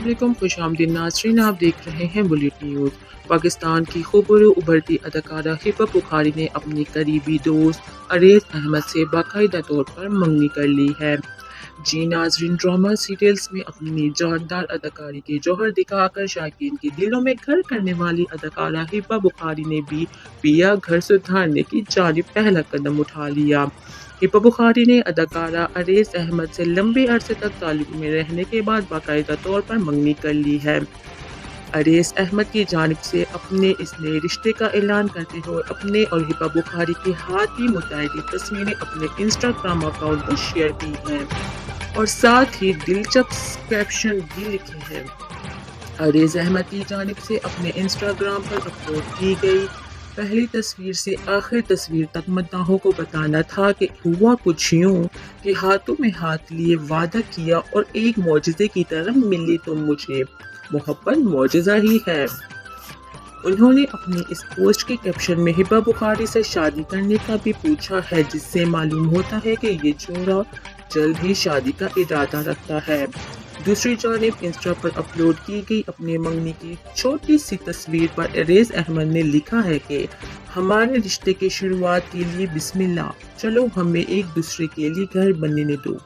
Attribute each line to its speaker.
Speaker 1: अस्सलाम वालेकुम, खुश आमदीद नाज़रीन। आप देख रहे हैं बुलेटिन न्यूज़। पाकिस्तान की खूबरो उभरती अदाकारा हिबा बुखारी ने अपनी करीबी दोस्त अरेज अहमद से बाकायदा तौर पर मंगनी कर ली है। जी नाज़रीन, ड्रामा सीरियल्स में अपनी जानदार अदाकारी के जौहर दिखाकर शायकीन के दिलों में घर करने वाली अदाकारा हिबा बुखारी ने भी पिया घर सुधारने की जानिब पहला कदम उठा लिया। हिबा बुखारी ने अदाकारा अरेज अहमद से लंबे अरसे तक ताल्लुक में रहने के बाद बाकायदा तौर पर मंगनी कर ली है। अरेज अहमद की जानिब से अपने इस नए रिश्ते का ऐलान करते हुए अपने और हिबा बुखारी की हाथ की मुतैदी तस्वीरें अपने इंस्टाग्राम अकाउंट पर शेयर की हैं और साथ ही दिलचस्प कैप्शन भी लिखे हैं। अरेज अहमद की जानिब से अपने इंस्टाग्राम पर अपलोड की गई पहली तस्वीर से आखिर तस्वीर तक मद्दाहों को बताना था कि हुआ कुछ यूं कि हाथों में हाथ लिए वादा किया और एक मौजज़े की तरह मिली तुम मुझे, मोहब्बत मौजज़ा ही है। उन्होंने अपनी इस पोस्ट के कैप्शन में हिबा बुखारी से शादी करने का भी पूछा है, जिससे मालूम होता है कि ये जोड़ा जल्द ही शादी का इरादा रखता है। दूसरी जानिब इंस्टा पर अपलोड की गई अपनी मंगनी की छोटी सी तस्वीर पर अरेज अहमद ने लिखा है कि हमारे रिश्ते की शुरुआत के लिए बिस्मिल्लाह, चलो हमें एक दूसरे के लिए घर बनने दो।